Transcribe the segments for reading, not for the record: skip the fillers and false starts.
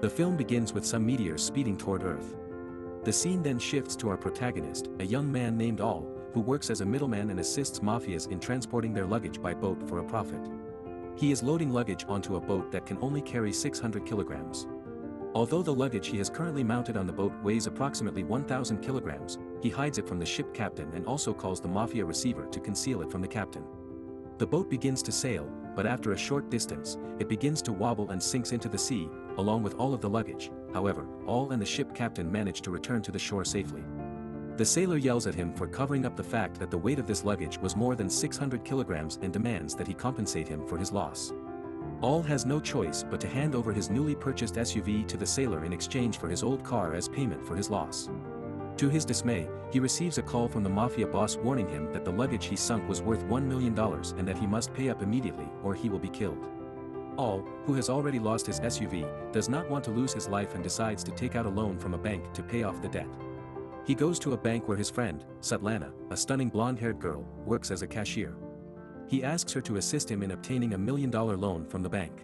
The film begins with some meteors speeding toward Earth. The scene then shifts to our protagonist, a young man named Al, who works as a middleman and assists mafias in transporting their luggage by boat for a profit. He is loading luggage onto a boat that can only carry 600 kilograms. Although the luggage he has currently mounted on the boat weighs approximately 1,000 kilograms, he hides it from the ship captain and also calls the mafia receiver to conceal it from the captain. The boat begins to sail, but after a short distance, it begins to wobble and sinks into the sea, along with all of the luggage. However, Al and the ship captain manage to return to the shore safely. The sailor yells at him for covering up the fact that the weight of this luggage was more than 600 kilograms and demands that he compensate him for his loss. Al has no choice but to hand over his newly purchased SUV to the sailor in exchange for his old car as payment for his loss. To his dismay, he receives a call from the mafia boss warning him that the luggage he sunk was worth $1 million and that he must pay up immediately or he will be killed. Al, who has already lost his SUV, does not want to lose his life and decides to take out a loan from a bank to pay off the debt. He goes to a bank where his friend, Svetlana, a stunning blonde-haired girl, works as a cashier. He asks her to assist him in obtaining $1 million loan from the bank.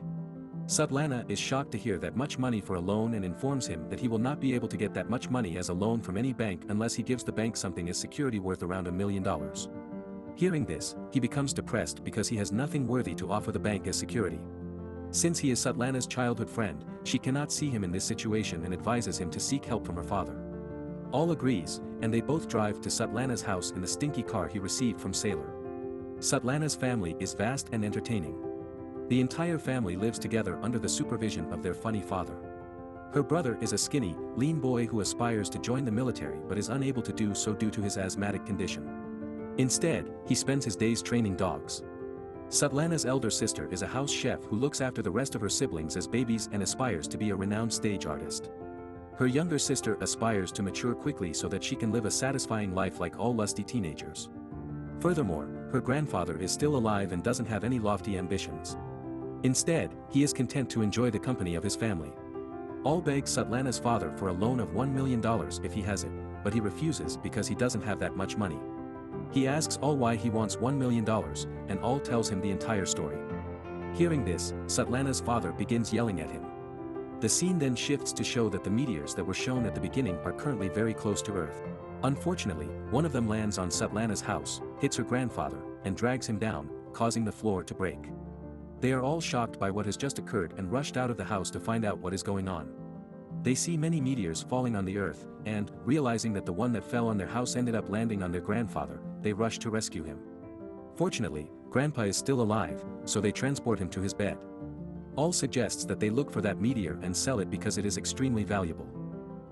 Svetlana is shocked to hear that much money for a loan and informs him that he will not be able to get that much money as a loan from any bank unless he gives the bank something as security worth around $1 million. Hearing this, he becomes depressed because he has nothing worthy to offer the bank as security. Since he is Svetlana's childhood friend, she cannot see him in this situation and advises him to seek help from her father. Al agrees, and they both drive to Svetlana's house in the stinky car he received from Sailor. Svetlana's family is vast and entertaining. The entire family lives together under the supervision of their funny father. Her brother is a skinny, lean boy who aspires to join the military but is unable to do so due to his asthmatic condition. Instead, he spends his days training dogs. Svetlana's elder sister is a house chef who looks after the rest of her siblings as babies and aspires to be a renowned stage artist. Her younger sister aspires to mature quickly so that she can live a satisfying life like all lusty teenagers. Furthermore, her grandfather is still alive and doesn't have any lofty ambitions. Instead, he is content to enjoy the company of his family. Al begs Svetlana's father for a loan of $1 million if he has it, but he refuses because he doesn't have that much money. He asks Al why he wants $1 million, and Al tells him the entire story. Hearing this, Svetlana's father begins yelling at him. The scene then shifts to show that the meteors that were shown at the beginning are currently very close to Earth. Unfortunately, one of them lands on Svetlana's house, hits her grandfather, and drags him down, causing the floor to break. They are all shocked by what has just occurred and rushed out of the house to find out what is going on. They see many meteors falling on the Earth, and, realizing that the one that fell on their house ended up landing on their grandfather, they rush to rescue him. Fortunately, Grandpa is still alive, so they transport him to his bed. Al suggests that they look for that meteor and sell it because it is extremely valuable.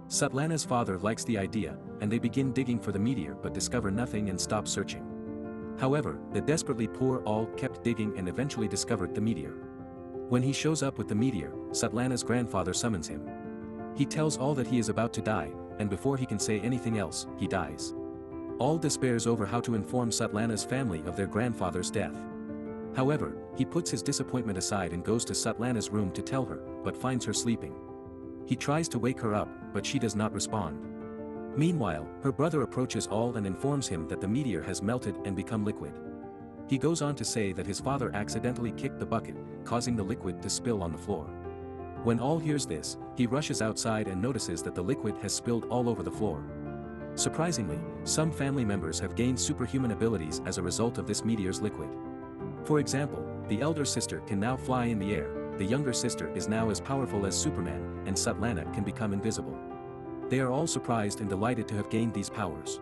Svetlana's father likes the idea, and they begin digging for the meteor but discover nothing and stop searching. However, the desperately poor Al kept digging and eventually discovered the meteor. When he shows up with the meteor, Svetlana's grandfather summons him. He tells Al that he is about to die, and before he can say anything else, he dies. Al despairs over how to inform Svetlana's family of their grandfather's death. However, he puts his disappointment aside and goes to Svetlana's room to tell her, but finds her sleeping. He tries to wake her up, but she does not respond. Meanwhile, her brother approaches Al and informs him that the meteor has melted and become liquid. He goes on to say that his father accidentally kicked the bucket, causing the liquid to spill on the floor. When Al hears this, he rushes outside and notices that the liquid has spilled all over the floor. Surprisingly, some family members have gained superhuman abilities as a result of this meteor's liquid. For example, the elder sister can now fly in the air, the younger sister is now as powerful as Superman, and Svetlana can become invisible. They are all surprised and delighted to have gained these powers.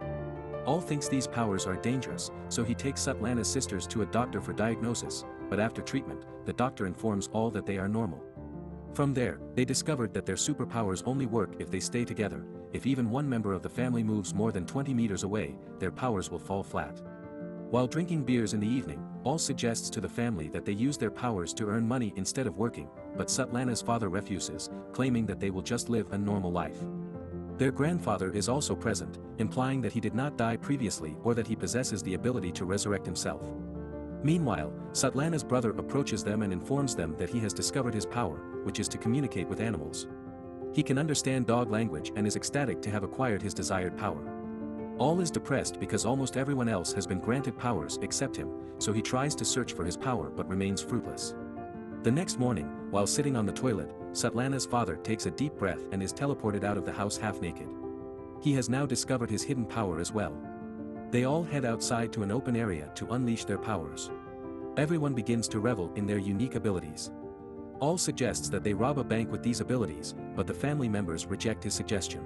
Al thinks these powers are dangerous, so he takes Svetlana's sisters to a doctor for diagnosis, but after treatment, the doctor informs Al that they are normal. From there, they discovered that their superpowers only work if they stay together. If even one member of the family moves more than 20 meters away, their powers will fall flat. While drinking beers in the evening, Al suggests to the family that they use their powers to earn money instead of working, but Svetlana's father refuses, claiming that they will just live a normal life. Their grandfather is also present, implying that he did not die previously or that he possesses the ability to resurrect himself. Meanwhile, Svetlana's brother approaches them and informs them that he has discovered his power, which is to communicate with animals. He can understand dog language and is ecstatic to have acquired his desired power. Al is depressed because almost everyone else has been granted powers except him, so he tries to search for his power but remains fruitless. The next morning, while sitting on the toilet, Svetlana's father takes a deep breath and is teleported out of the house half-naked. He has now discovered his hidden power as well. They all head outside to an open area to unleash their powers. Everyone begins to revel in their unique abilities. All suggests that they rob a bank with these abilities, but the family members reject his suggestion.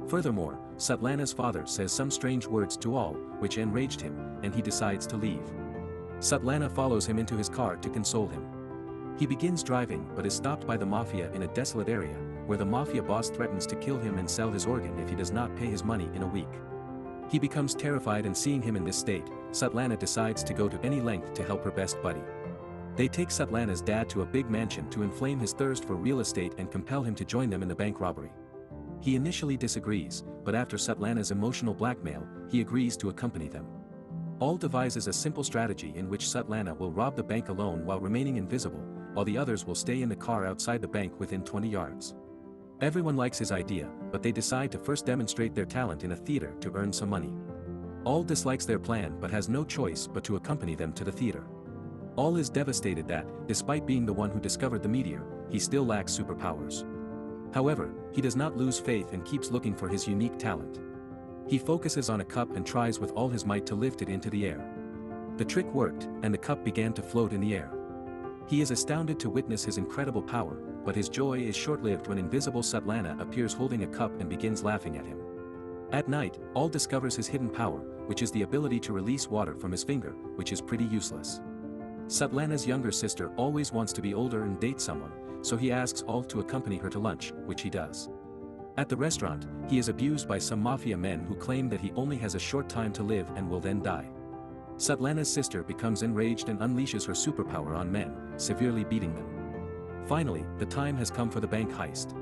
Furthermore, Svetlana's father says some strange words to all, which enraged him, and he decides to leave. Svetlana follows him into his car to console him. He begins driving but is stopped by the mafia in a desolate area, where the mafia boss threatens to kill him and sell his organ if he does not pay his money in a week. He becomes terrified, and seeing him in this state, Svetlana decides to go to any length to help her best buddy. They take Svetlana's dad to a big mansion to inflame his thirst for real estate and compel him to join them in the bank robbery. He initially disagrees, but after Svetlana's emotional blackmail, he agrees to accompany them. All devises a simple strategy in which Svetlana will rob the bank alone while remaining invisible, while the others will stay in the car outside the bank within 20 yards. Everyone likes his idea, but they decide to first demonstrate their talent in a theater to earn some money. All dislikes their plan but has no choice but to accompany them to the theater. All is devastated that, despite being the one who discovered the meteor, he still lacks superpowers. However, he does not lose faith and keeps looking for his unique talent. He focuses on a cup and tries with all his might to lift it into the air. The trick worked, and the cup began to float in the air. He is astounded to witness his incredible power, but his joy is short-lived when invisible Svetlana appears holding a cup and begins laughing at him. At night, All discovers his hidden power, which is the ability to release water from his finger, which is pretty useless. Svetlana's younger sister always wants to be older and date someone, so he asks All to accompany her to lunch, which he does. At the restaurant, he is abused by some mafia men who claim that he only has a short time to live and will then die. Svetlana's sister becomes enraged and unleashes her superpower on men, severely beating them. Finally, the time has come for the bank heist.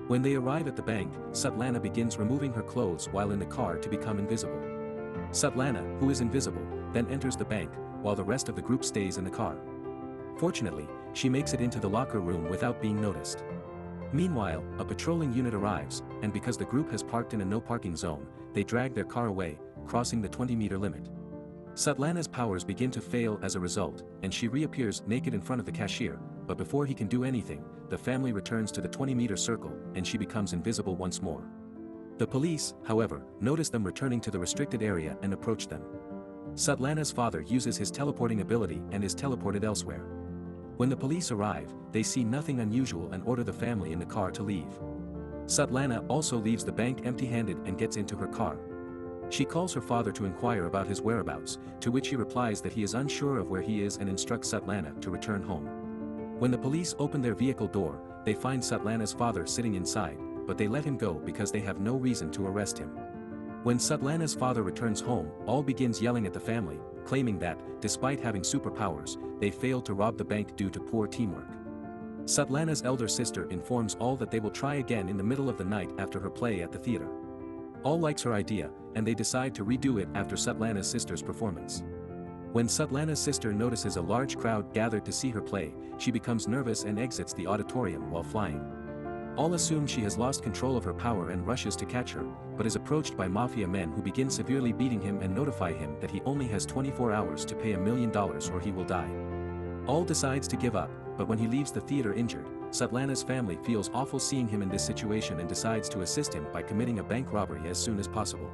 When they arrive at the bank, Svetlana begins removing her clothes while in the car to become invisible. Svetlana, who is invisible, then enters the bank, while the rest of the group stays in the car. Fortunately, she makes it into the locker room without being noticed. Meanwhile, a patrolling unit arrives, and because the group has parked in a no-parking zone, they drag their car away, crossing the 20-meter limit. Svetlana's powers begin to fail as a result, and she reappears naked in front of the cashier, but before he can do anything, the family returns to the 20-meter circle, and she becomes invisible once more. The police, however, notice them returning to the restricted area and approach them. Svetlana's father uses his teleporting ability and is teleported elsewhere. When the police arrive, they see nothing unusual and order the family in the car to leave. Svetlana also leaves the bank empty-handed and gets into her car. She calls her father to inquire about his whereabouts, to which he replies that he is unsure of where he is and instructs Svetlana to return home. When the police open their vehicle door, they find Svetlana's father sitting inside, but they let him go because they have no reason to arrest him. When Svetlana's father returns home, All begins yelling at the family, claiming that, despite having superpowers, they failed to rob the bank due to poor teamwork. Svetlana's elder sister informs All that they will try again in the middle of the night after her play at the theater. All likes her idea, and they decide to redo it after Svetlana's sister's performance. When Svetlana's sister notices a large crowd gathered to see her play, she becomes nervous and exits the auditorium while flying. All assume she has lost control of her power and rushes to catch her, but is approached by mafia men who begin severely beating him and notify him that he only has 24 hours to pay $1 million or he will die. All decides to give up, but when he leaves the theater injured, Svetlana's family feels awful seeing him in this situation and decides to assist him by committing a bank robbery as soon as possible.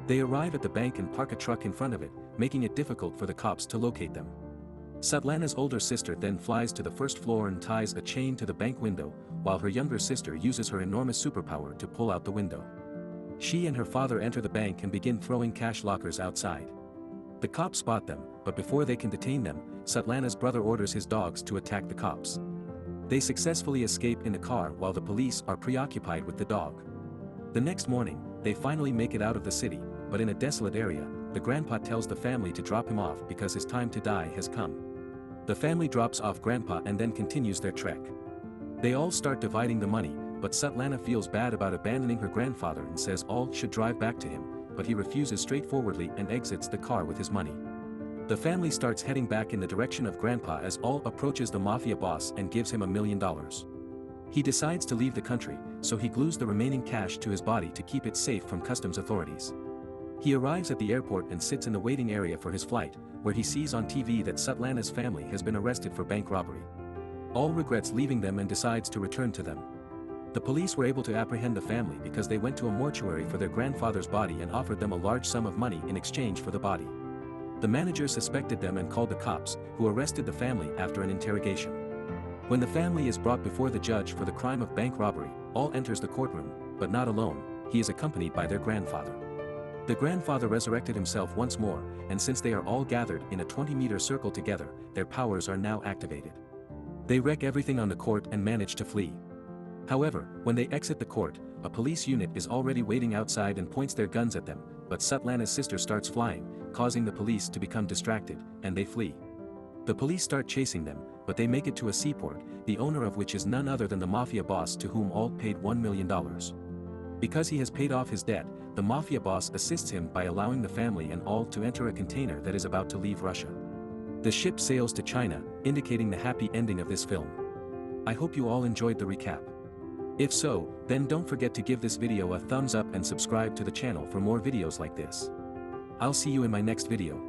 They arrive at the bank and park a truck in front of it, making it difficult for the cops to locate them. Svetlana's older sister then flies to the first floor and ties a chain to the bank window, while her younger sister uses her enormous superpower to pull out the window. She and her father enter the bank and begin throwing cash lockers outside. The cops spot them, but before they can detain them, Svetlana's brother orders his dogs to attack the cops. They successfully escape in the car while the police are preoccupied with the dog. The next morning, they finally make it out of the city, but in a desolate area, the grandpa tells the family to drop him off because his time to die has come. The family drops off grandpa and then continues their trek. They all start dividing the money, but Svetlana feels bad about abandoning her grandfather and says All should drive back to him, but he refuses straightforwardly and exits the car with his money. The family starts heading back in the direction of grandpa as All approaches the mafia boss and gives him $1 million. He decides to leave the country, so he glues the remaining cash to his body to keep it safe from customs authorities. He arrives at the airport and sits in the waiting area for his flight, where he sees on TV that Svetlana's family has been arrested for bank robbery. All regrets leaving them and decides to return to them. The police were able to apprehend the family because they went to a mortuary for their grandfather's body and offered them a large sum of money in exchange for the body. The manager suspected them and called the cops, who arrested the family after an interrogation. When the family is brought before the judge for the crime of bank robbery, all enters the courtroom, but not alone, he is accompanied by their grandfather. The grandfather resurrected himself once more, and since they are all gathered in a 20-meter circle together, their powers are now activated. They wreck everything on the court and manage to flee. However, when they exit the court, a police unit is already waiting outside and points their guns at them, but Sutlana's sister starts flying, causing the police to become distracted, and they flee. The police start chasing them, but they make it to a seaport, the owner of which is none other than the mafia boss to whom all paid $1 million. Because he has paid off his debt, the mafia boss assists him by allowing the family and all to enter a container that is about to leave Russia. The ship sails to China, indicating the happy ending of this film. I hope you all enjoyed the recap. If so, then don't forget to give this video a thumbs up and subscribe to the channel for more videos like this. I'll see you in my next video.